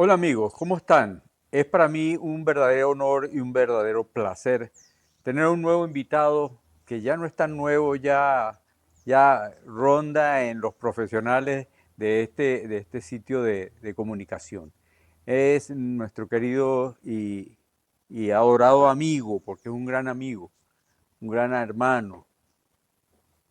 Hola amigos, ¿cómo están? Es para mí un verdadero honor y un verdadero placer tener un nuevo invitado que ya no es tan nuevo, ya ronda en los profesionales de este sitio de comunicación. Es nuestro querido y adorado amigo, porque es un gran amigo, un gran hermano,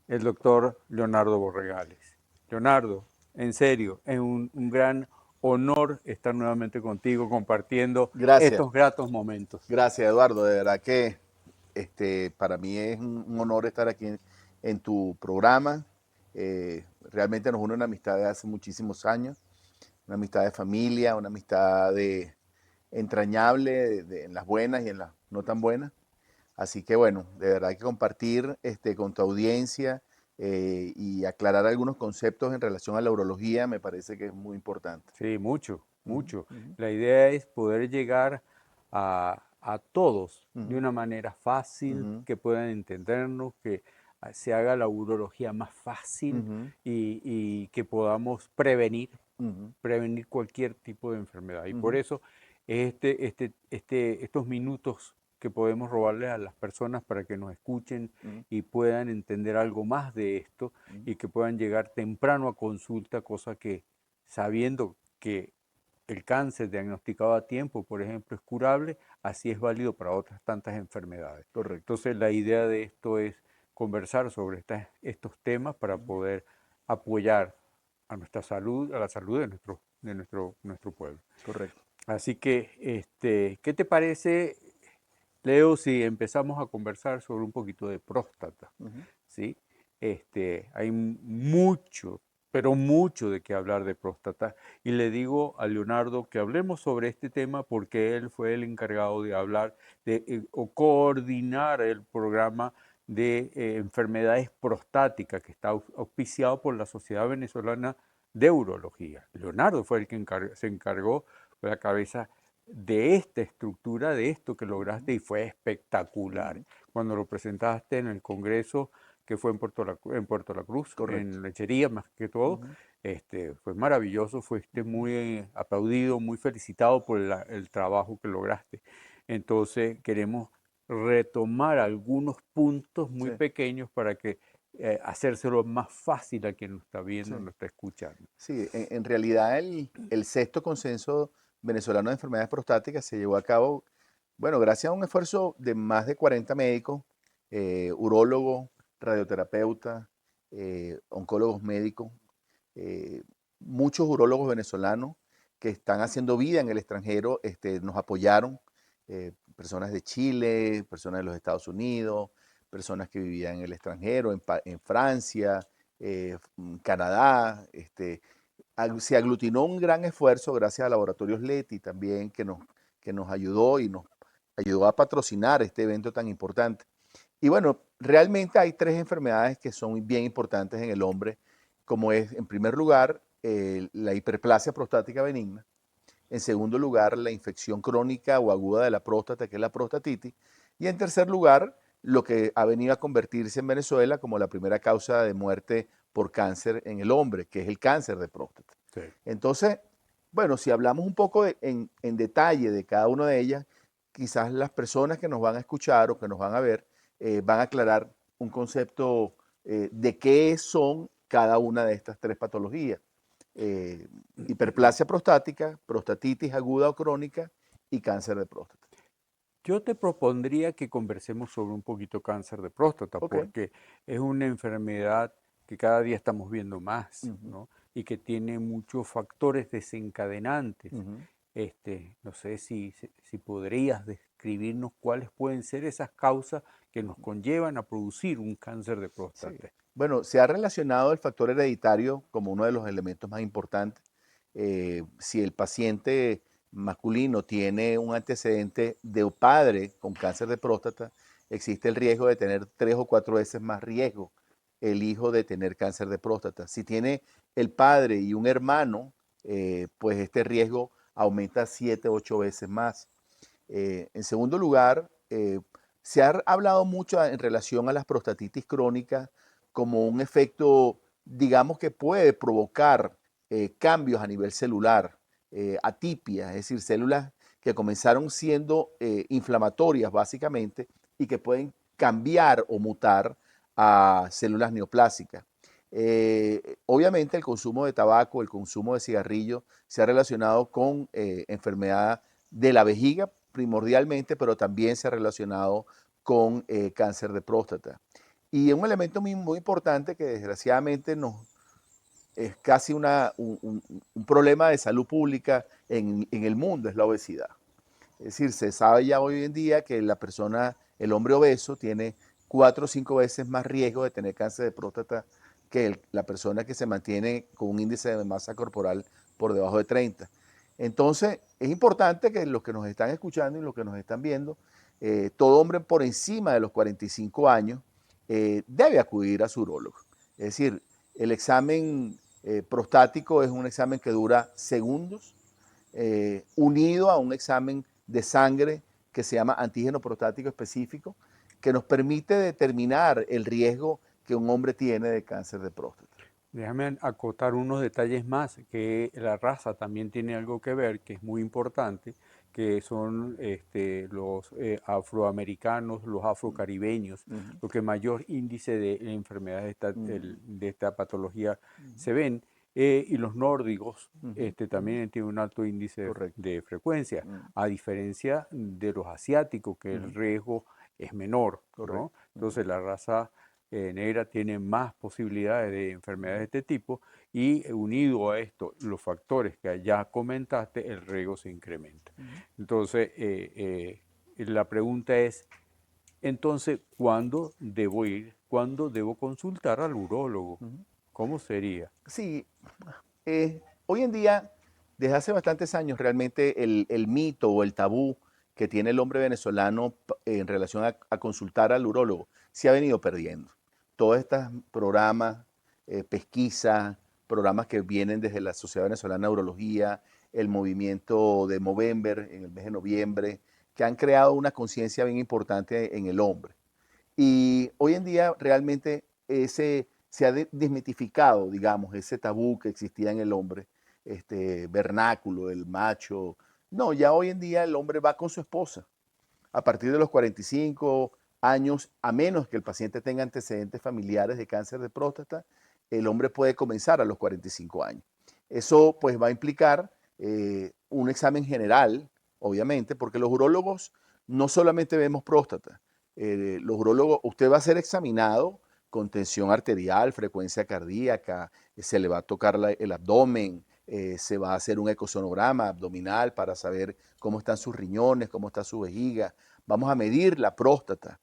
el doctor Leonardo Borregales. Leonardo, en serio, es un gran honor estar nuevamente contigo compartiendo Gracias, estos gratos momentos. gracias Eduardo. De verdad que para mí es un honor estar aquí en tu programa. Realmente nos une una amistad de hace muchísimos años, una amistad de familia, una amistad entrañable en las buenas y en las no tan buenas. Así que bueno, de verdad que compartir con tu audiencia y aclarar algunos conceptos en relación a la urología me parece que es muy importante. Sí, mucho, Ujú, mucho. ujú, La idea es poder llegar a todos de ujú, una manera fácil, ujú, que puedan entendernos, que se haga la urología más fácil ujú, y que podamos prevenir ujú, prevenir cualquier tipo de enfermedad. Y por ujú, eso estos minutos que podemos robarles a las personas para que nos escuchen ujú, y puedan entender algo más de esto ujú. y que puedan llegar temprano a consulta, cosa que sabiendo que el cáncer diagnosticado a tiempo, por ejemplo, es curable, así es válido para otras tantas enfermedades. Correcto. Entonces la idea de esto es conversar sobre estos temas para Ujú. poder apoyar a nuestra salud, a la salud de nuestro pueblo. Correcto. Así que, ¿qué te parece, Leo, si empezamos a conversar sobre un poquito de próstata? Ujú. ¿Sí? Hay mucho, pero mucho de qué hablar de próstata. Y le digo a Leonardo que hablemos sobre este tema porque él fue el encargado de hablar o coordinar el programa de enfermedades prostáticas que está auspiciado por la Sociedad Venezolana de Urología. Leonardo fue el que se encargó, fue la cabeza de esta estructura, de esto que Ujú. lograste y fue espectacular. Ujú. Cuando lo presentaste en el Congreso que fue en Puerto La Cruz, Correcto. en Lechería más que todo, Ujú. fue maravilloso, fuiste Ujú. muy aplaudido, muy felicitado por el trabajo que lograste. Entonces queremos retomar algunos puntos muy Sí, pequeños para que hacérselo más fácil a quien nos está viendo, sí. nos está escuchando. Sí, en realidad el sexto consenso venezolano de enfermedades prostáticas se llevó a cabo, bueno, gracias a un esfuerzo de más de 40 médicos, urólogos, radioterapeutas, oncólogos médicos, eh, muchos urólogos venezolanos que están haciendo vida en el extranjero, nos apoyaron, personas de Chile, personas de los Estados Unidos, personas que vivían en el extranjero, en Francia, Canadá. Se aglutinó un gran esfuerzo gracias a Laboratorios Leti también que nos ayudó y nos ayudó a patrocinar este evento tan importante. Y bueno, realmente hay tres enfermedades que son bien importantes en el hombre, como es, en primer lugar, la hiperplasia prostática benigna. En segundo lugar, la infección crónica o aguda de la próstata, que es la prostatitis. Y en tercer lugar, lo que ha venido a convertirse en Venezuela como la primera causa de muerte por cáncer en el hombre, que es el cáncer de próstata. Sí. Entonces, bueno, si hablamos un poco en detalle de cada una de ellas, quizás las personas que nos van a escuchar o que nos van a ver van a aclarar un concepto de qué son cada una de estas tres patologías. Eh, Hiperplasia prostática, prostatitis aguda o crónica y cáncer de próstata. Yo te propondría que conversemos sobre un poquito cáncer de próstata, Ok. porque es una enfermedad que cada día estamos viendo más, Ujú, ¿no? Y que tiene muchos factores desencadenantes. ujú. No sé si podrías describirnos cuáles pueden ser esas causas que nos conllevan a producir un cáncer de Sí. próstata. Bueno, se ha relacionado el factor hereditario como uno de los elementos más importantes. Si el paciente masculino tiene un antecedente de padre con cáncer de próstata, existe el riesgo de tener 3 o 4 veces más riesgo el hijo de tener cáncer de próstata. Si tiene el padre y un hermano, pues este riesgo aumenta 7 o 8 veces más. En segundo lugar, se ha hablado mucho en relación a las prostatitis crónicas como un efecto, digamos, que puede provocar cambios a nivel celular. atipias, es decir, células que comenzaron siendo inflamatorias básicamente y que pueden cambiar o mutar a células neoplásicas. Obviamente el consumo de tabaco, el consumo de cigarrillo se ha relacionado con enfermedad de la vejiga primordialmente, pero también se ha relacionado con cáncer de próstata. Y un elemento muy importante que desgraciadamente es casi un problema de salud pública en el mundo, es la obesidad. Es decir, se sabe ya hoy en día que el hombre obeso tiene 4 o 5 veces más riesgo de tener cáncer de próstata que la persona que se mantiene con un índice de masa corporal por debajo de 30. Entonces, es importante que los que nos están escuchando y los que nos están viendo, todo hombre por encima de los 45 años debe acudir a su urólogo. Es decir, el examen prostático es un examen que dura segundos, unido a un examen de sangre que se llama antígeno prostático específico, que nos permite determinar el riesgo que un hombre tiene de cáncer de próstata. Déjame acotar unos detalles más, que la raza también tiene algo que ver, que es muy importante, que son los afroamericanos, los afrocaribeños, los que mayor índice de enfermedades de esta patología se ven, y los nórdicos también tienen un alto índice de frecuencia, a diferencia de los asiáticos, que el riesgo es menor, ¿no? Entonces la raza negra tiene más posibilidades de enfermedades de este tipo y unido a esto, los factores que ya comentaste, el riesgo se incrementa. Entonces, la pregunta es, entonces, ¿cuándo debo ir? ¿Cuándo debo consultar al urólogo? ¿Cómo sería? Sí, hoy en día, desde hace bastantes años, realmente el mito o el tabú que tiene el hombre venezolano en relación a consultar al urólogo se ha venido perdiendo. Todos estos programas, pesquisas, programas que vienen desde la Sociedad Venezolana de Urología, el movimiento de Movember en el mes de noviembre, que han creado una conciencia bien importante en el hombre. Y hoy en día realmente se ha desmitificado, digamos, ese tabú que existía en el hombre, este vernáculo, el macho. No, ya hoy en día el hombre va con su esposa. A partir de los 45 años, a menos que el paciente tenga antecedentes familiares de cáncer de próstata, el hombre puede comenzar a los 45 años. Eso pues va a implicar un examen general, obviamente, porque los urólogos no solamente vemos próstata, los urólogos, usted va a ser examinado con tensión arterial, frecuencia cardíaca, se le va a tocar el abdomen, se va a hacer un ecosonograma abdominal para saber cómo están sus riñones, cómo está su vejiga. Vamos a medir la próstata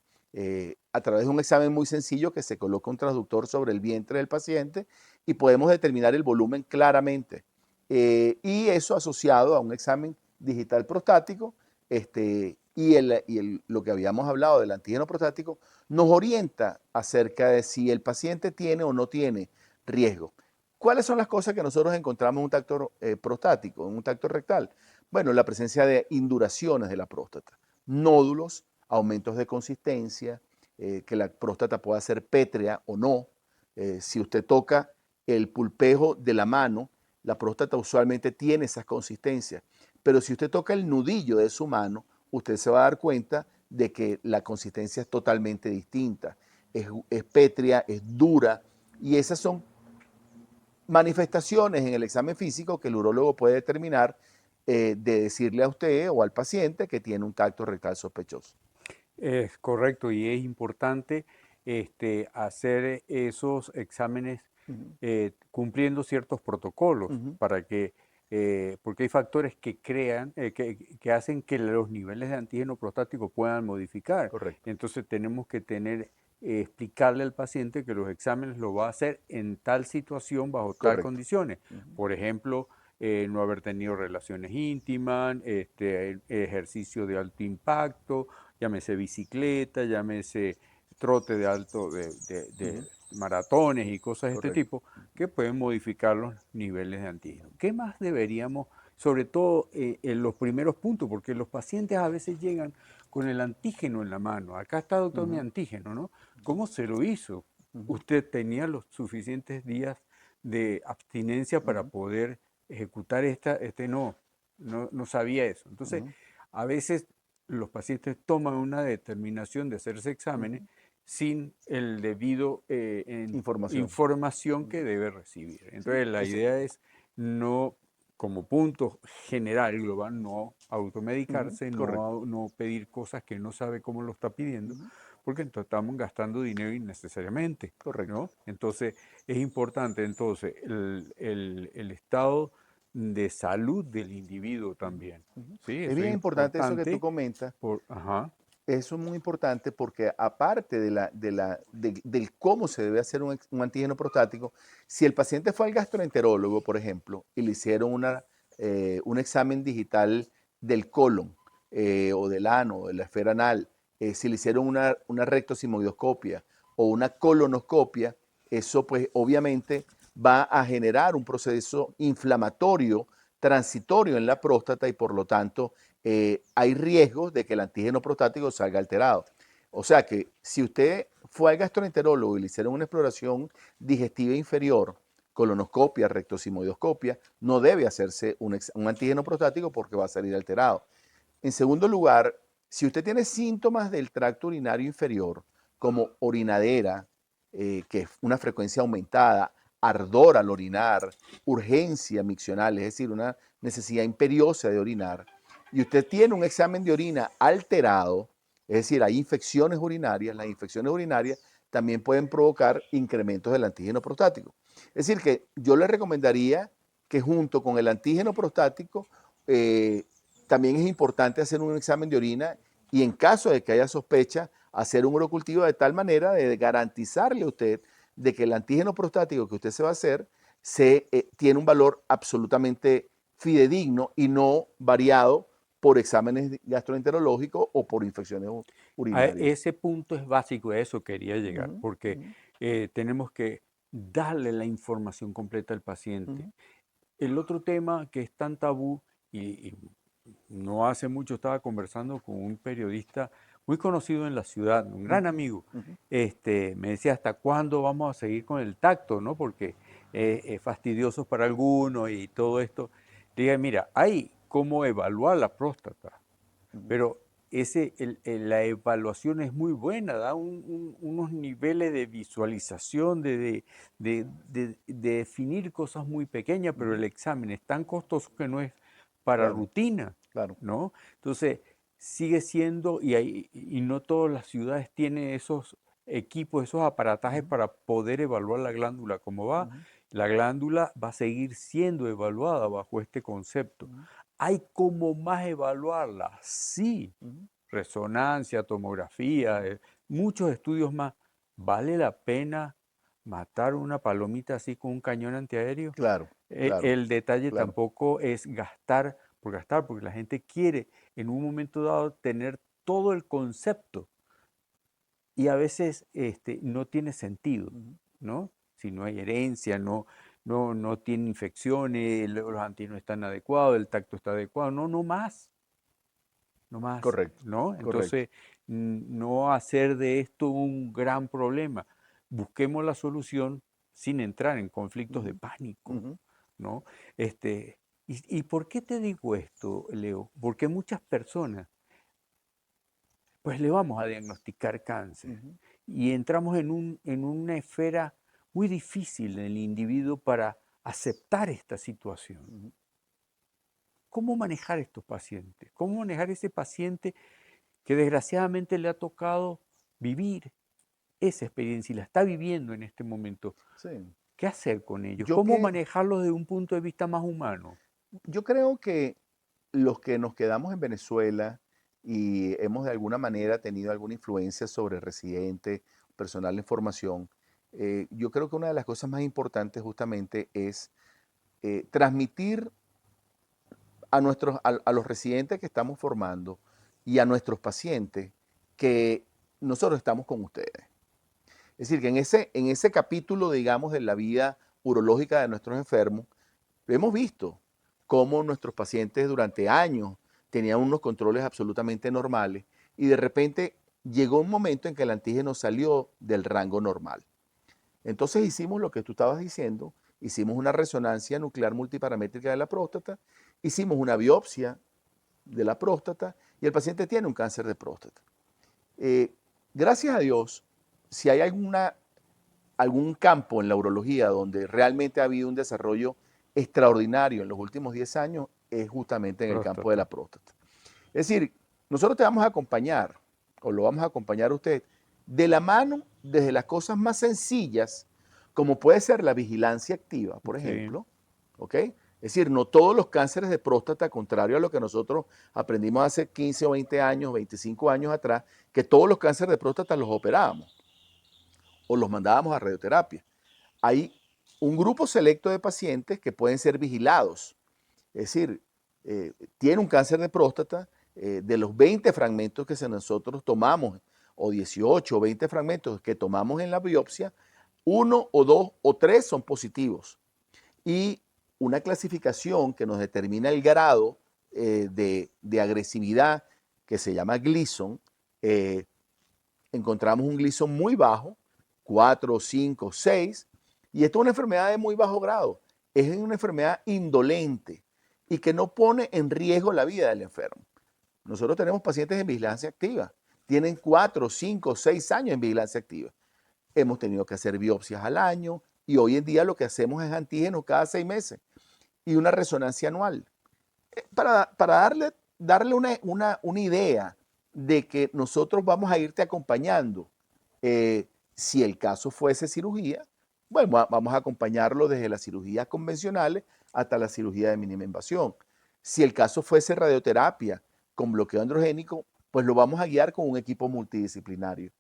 a través de un examen muy sencillo que se coloca un transductor sobre el vientre del paciente y podemos determinar el volumen claramente. Y eso asociado a un examen digital prostático lo que habíamos hablado del antígeno prostático nos orienta acerca de si el paciente tiene o no tiene riesgo. ¿Cuáles son las cosas que nosotros encontramos en un tacto prostático, en un tacto rectal? Bueno, la presencia de induraciones de la próstata, nódulos, aumentos de consistencia, que la próstata pueda ser pétrea o no. Si usted toca el pulpejo de la mano, la próstata usualmente tiene esas consistencias. Pero si usted toca el nudillo de su mano, usted se va a dar cuenta de que la consistencia es totalmente distinta. Es pétrea, es dura, y esas son manifestaciones en el examen físico que el urólogo puede determinar de decirle a usted o al paciente que tiene un tacto rectal sospechoso. Es correcto y es importante hacer esos exámenes cumpliendo ciertos protocolos para que, porque hay factores que crean, que hacen que los niveles de antígeno prostático puedan modificar. Correcto. Entonces tenemos que explicarle al paciente que los exámenes lo va a hacer en tal situación, bajo tal Correcto. condiciones. Por ejemplo, no haber tenido relaciones íntimas, ejercicio de alto impacto, llámese bicicleta, llámese trote de alto, de maratones y cosas de este tipo, que pueden modificar los niveles de antígeno. ¿Qué más deberíamos, sobre todo en los primeros puntos, porque los pacientes a veces llegan con el antígeno en la mano? Acá está, doctor, mi antígeno, ¿no? ¿Cómo se lo hizo? ¿Usted tenía los suficientes días de abstinencia para poder ejecutar no sabía eso. Entonces, Ujú, a veces los pacientes toman una determinación de hacerse exámenes ujú. sin el debido Información. información que Ujú. debe recibir. Sí, Entonces, la idea es no, como punto general, global, no ujú, automedicarse, correcto. no pedir cosas que no sabe cómo lo está pidiendo, Ujú, porque entonces estamos gastando dinero innecesariamente, correcto. ¿no? Entonces, es importante entonces el estado de salud del individuo Ujú, también, ujú. ¿sí? Es Eso es bien importante eso que tú importante, comentas. ajá, Eso es muy importante porque aparte del cómo se debe hacer un antígeno prostático, si el paciente fue al gastroenterólogo, por ejemplo, y le hicieron un examen digital del colon o del ano, o de la esfera anal, si le hicieron una rectosimoidoscopia o una colonoscopia, eso pues obviamente va a generar un proceso inflamatorio transitorio en la próstata y por lo tanto hay riesgos de que el antígeno prostático salga alterado. O sea que si usted fue al gastroenterólogo y le hicieron una exploración digestiva inferior, colonoscopia, rectosimoidoscopia, no debe hacerse un antígeno prostático porque va a salir alterado. En segundo lugar, si usted tiene síntomas del tracto urinario inferior, como orinadera, que es una frecuencia aumentada, ardor al orinar, urgencia miccional, es decir, una necesidad imperiosa de orinar, y usted tiene un examen de orina alterado, es decir, hay infecciones urinarias, las infecciones urinarias también pueden provocar incrementos del antígeno prostático. Es decir, que yo le recomendaría que junto con el antígeno prostático, eh, también es importante hacer un examen de orina y en caso de que haya sospecha, hacer un urocultivo de tal manera de garantizarle a usted de que el antígeno prostático que usted se va a hacer tiene un valor absolutamente fidedigno y no variado por exámenes gastroenterológicos o por infecciones urinarias. ese punto es básico, a eso quería llegar, Ujú, porque ujú, tenemos que darle la información completa al paciente. ujú, El otro tema que es tan tabú, y no hace mucho estaba conversando con un periodista muy conocido en la ciudad, un gran ujú, amigo, ujú. me decía, ¿hasta cuándo vamos a seguir con el tacto, no? Porque es fastidioso para algunos y todo esto. Le dije, mira, hay cómo evaluar la próstata, Ujú. pero la evaluación es muy buena, da unos niveles de visualización, de definir cosas muy pequeñas, pero Ujú. el examen es tan costoso que no es para Claro, rutina, claro. ¿no? Entonces, sigue siendo, y no todas las ciudades tienen esos equipos, esos aparatajes Ujú, para poder evaluar la glándula como va. ujú, La glándula va a seguir siendo evaluada bajo este concepto. ujú, ¿Hay cómo más evaluarla? Sí, ujú. resonancia, tomografía, muchos estudios más. ¿Vale la pena matar una palomita así con un cañón antiaéreo? Claro, claro, El detalle claro. tampoco es gastar, porque la gente quiere en un momento dado tener todo el concepto y a veces no tiene sentido, Ujú. ¿no? Si no hay herencia, no tiene infecciones, los antígenos están adecuados, el tacto está adecuado, no más, no más, Correcto, ¿no? correcto. Entonces, no hacer de esto un gran problema. Busquemos la solución sin entrar en conflictos de Ujú, pánico, ujú, ¿no? ¿Y por qué te digo esto, Leo? Porque muchas personas, pues le vamos a diagnosticar cáncer ujú, y entramos en una esfera muy difícil del individuo para aceptar esta situación. ujú. ¿Cómo manejar estos pacientes? ¿Cómo manejar ese paciente que desgraciadamente le ha tocado vivir esa experiencia y la está viviendo en este momento? Sí. ¿Qué hacer con ellos? Yo, ¿Cómo pie- manejarlos desde un punto de vista más humano? yo creo que los que nos quedamos en Venezuela y hemos de alguna manera tenido alguna influencia sobre residentes, personal de formación, yo creo que una de las cosas más importantes justamente es transmitir a los residentes que estamos formando y a nuestros pacientes que nosotros estamos con ustedes. Es decir, que en ese capítulo, digamos, de la vida urológica de nuestros enfermos, hemos visto cómo nuestros pacientes durante años tenían unos controles absolutamente normales y de repente llegó un momento en que el antígeno salió del rango normal. Entonces hicimos lo que tú estabas diciendo hicimos una resonancia nuclear multiparamétrica de la próstata, hicimos una biopsia de la próstata y el paciente tiene un cáncer de próstata. Gracias a Dios, si hay algún campo en la urología donde realmente ha habido un desarrollo extraordinario en los últimos 10 años, es justamente en el campo de la próstata. Es decir, nosotros te vamos a acompañar, o lo vamos a acompañar a usted, de la mano desde las cosas más sencillas, como puede ser la vigilancia activa, por ejemplo, ¿ok? Es decir, no todos los cánceres de próstata, contrario a lo que nosotros aprendimos hace 15 o 20 años, 25 años atrás, que todos los cánceres de próstata los operábamos o los mandábamos a radioterapia. Hay un grupo selecto de pacientes que pueden ser vigilados. Es decir, tiene un cáncer de próstata, de los 20 fragmentos que nosotros tomamos, o 18 o 20 fragmentos que tomamos en la biopsia, 1 o 2 o 3 son positivos. Y una clasificación que nos determina el grado de agresividad, que se llama Gleason, encontramos un Gleason muy bajo, 4, 5, 6, y esto es una enfermedad de muy bajo grado. Es una enfermedad indolente y que no pone en riesgo la vida del enfermo. Nosotros tenemos pacientes en vigilancia activa, tienen 4, 5, 6 años en vigilancia activa. Hemos tenido que hacer biopsias al año y hoy en día lo que hacemos es antígenos cada 6 meses y una resonancia anual. Para darle una idea de que nosotros vamos a irte acompañando. Si el caso fuese cirugía, bueno, vamos a acompañarlo desde las cirugías convencionales hasta la cirugía de mínima invasión. Si el caso fuese radioterapia con bloqueo androgénico, pues lo vamos a guiar con un equipo multidisciplinario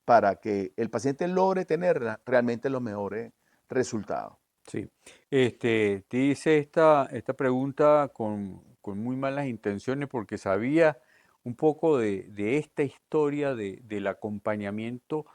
para que el paciente logre tener realmente los mejores resultados. Sí. Te hice esta pregunta con muy malas intenciones porque sabía un poco de esta historia del acompañamiento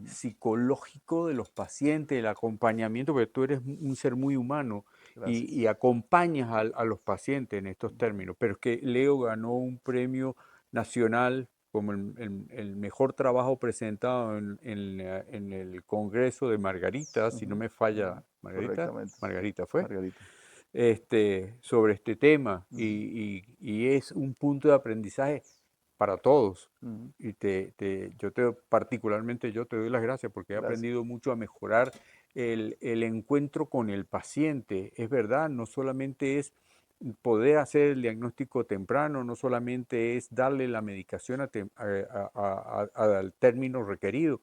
psicológico de los pacientes, el acompañamiento, porque tú eres un ser muy humano y acompañas a los pacientes en estos términos. Pero es que Leo ganó un premio nacional como el mejor trabajo presentado en el Congreso de Margarita, si no me falla, Correctamente. Margarita fue, Margarita. sobre este tema y es un punto de aprendizaje para todos. Y particularmente yo te doy las gracias porque he aprendido mucho a mejorar el encuentro con el paciente. Es verdad, no solamente es poder hacer el diagnóstico temprano, no solamente es darle la medicación al término requerido,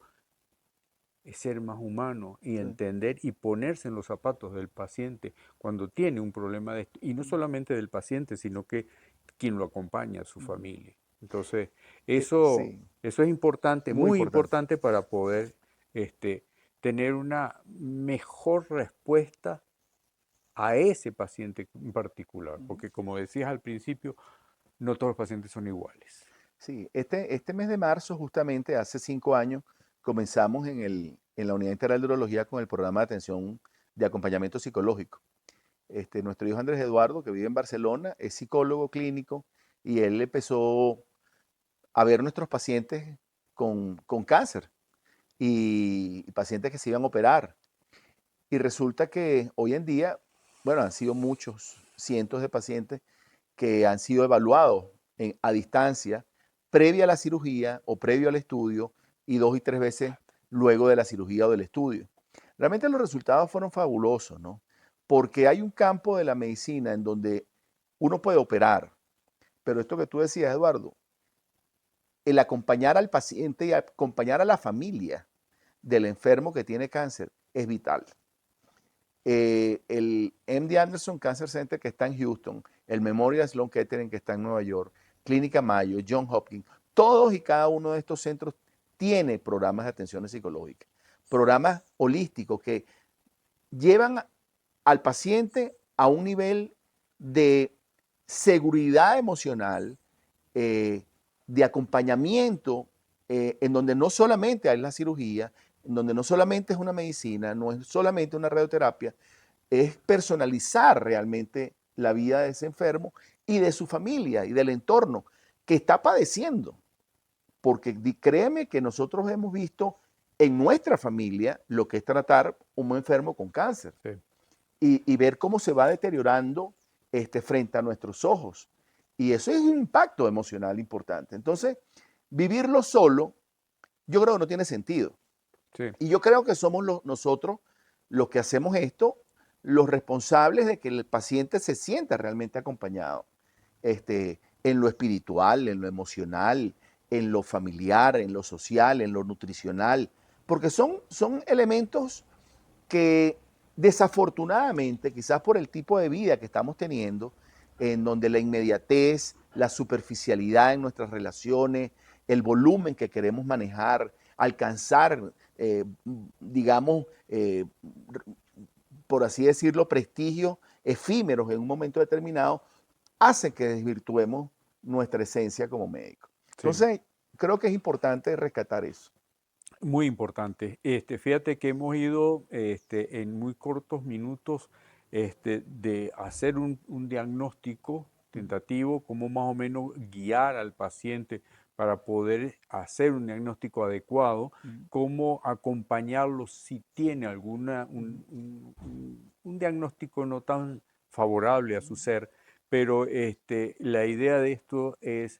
es ser más humano y entender y ponerse en los zapatos del paciente cuando tiene un problema de esto. Y no solamente del paciente, sino que quien lo acompaña, su familia. Entonces, eso es importante, muy importante para poder tener una mejor respuesta a ese paciente en particular, porque como decías al principio, no todos los pacientes son iguales. Sí, este mes de marzo, justamente hace 5 años, comenzamos en la Unidad Integral de Urología con el programa de atención de acompañamiento psicológico. Nuestro hijo Andrés Eduardo, que vive en Barcelona, es psicólogo clínico y él empezó a ver nuestros pacientes con cáncer y pacientes que se iban a operar. Y resulta que hoy en día, bueno, han sido muchos, cientos de pacientes que han sido evaluados a distancia, previa a la cirugía o previo al estudio y 2 y 3 veces luego de la cirugía o del estudio. Realmente los resultados fueron fabulosos, ¿no? Porque hay un campo de la medicina en donde uno puede operar, pero esto que tú decías, Eduardo, el acompañar al paciente y acompañar a la familia del enfermo que tiene cáncer es vital. El MD Anderson Cancer Center que está en Houston, el Memorial Sloan Kettering que está en Nueva York, Clínica Mayo, Johns Hopkins, todos y cada uno de estos centros tiene programas de atención psicológica, programas holísticos que llevan al paciente a un nivel de seguridad emocional, de acompañamiento, en donde no solamente hay la cirugía, en donde no solamente es una medicina, no es solamente una radioterapia, es personalizar realmente la vida de ese enfermo y de su familia y del entorno que está padeciendo. Porque créeme que nosotros hemos visto en nuestra familia lo que es tratar un enfermo con cáncer. Sí. y ver cómo se va deteriorando frente a nuestros ojos. Y eso es un impacto emocional importante. Entonces, vivirlo solo, yo creo que no tiene sentido. Sí, Y yo creo que somos nosotros los que hacemos esto, los responsables de que el paciente se sienta realmente acompañado en lo espiritual, en lo emocional, en lo familiar, en lo social, en lo nutricional, porque son elementos que desafortunadamente, quizás por el tipo de vida que estamos teniendo, en donde la inmediatez, la superficialidad en nuestras relaciones, el volumen que queremos manejar, alcanzar, digamos, por así decirlo, prestigios efímeros en un momento determinado, hacen que desvirtuemos nuestra esencia como médico. sí. Entonces, creo que es importante rescatar eso. Muy importante. Fíjate que hemos ido en muy cortos minutos de hacer un diagnóstico tentativo, cómo más o menos guiar al paciente para poder hacer un diagnóstico adecuado, cómo acompañarlo si tiene un diagnóstico no tan favorable a su ser, pero la idea de esto es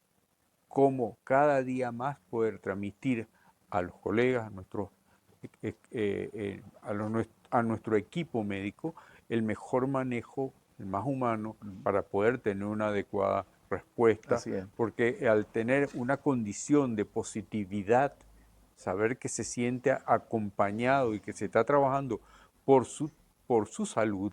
cómo cada día más poder transmitir a los colegas, a nuestro equipo médico, el mejor manejo, el más humano, para poder tener una adecuada respuesta, Así es. porque al tener una condición de positividad, saber que se siente acompañado y que se está trabajando por su salud,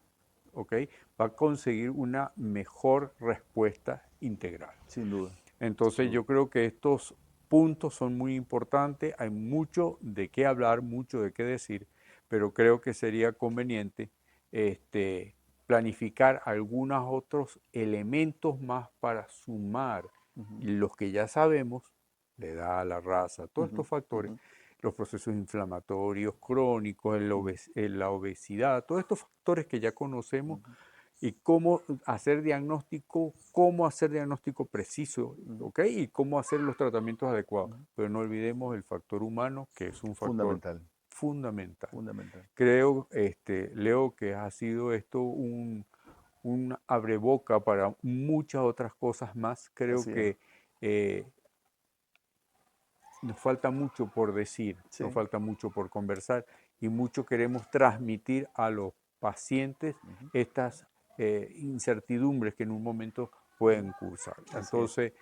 ¿ok? Va a conseguir una mejor respuesta integral. Sin duda. Entonces yo creo que estos puntos son muy importantes, hay mucho de qué hablar, mucho de qué decir, pero creo que sería conveniente planificar algunos otros elementos más para sumar los que ya sabemos, la edad, la raza, todos estos factores, los procesos inflamatorios crónicos, la obesidad, todos estos factores que ya conocemos y cómo hacer diagnóstico preciso, ¿ok? Y cómo hacer los tratamientos adecuados. Pero no olvidemos el factor humano, que es un factor Fundamental. fundamental. Fundamental. Creo, Leo, que ha sido esto un abreboca para muchas otras cosas más. Creo Así es. que nos falta mucho por decir, Sí. nos falta mucho por conversar y mucho queremos transmitir a los pacientes estas incertidumbres que en un momento pueden cursar. Entonces,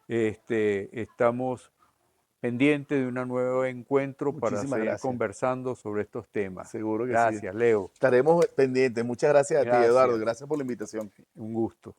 estamos pendientes de un nuevo encuentro para Muchísimas seguir gracias. conversando sobre estos temas. Seguro que sí. Gracias, Leo. Estaremos pendientes. Muchas gracias a ti, Eduardo. Gracias. Gracias por la invitación. Un gusto.